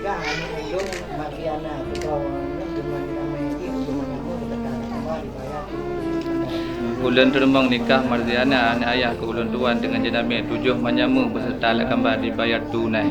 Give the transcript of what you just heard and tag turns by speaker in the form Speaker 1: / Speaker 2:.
Speaker 1: nikah anu ulung Mariana kau dengan namanya dia ulung nama kita kan sama dibayar tu.
Speaker 2: Ulun terumbang nikah Marziana anak ayah ke ulun tuan dengan jenama 7 manyamu beserta alat gambar dibayar tunai.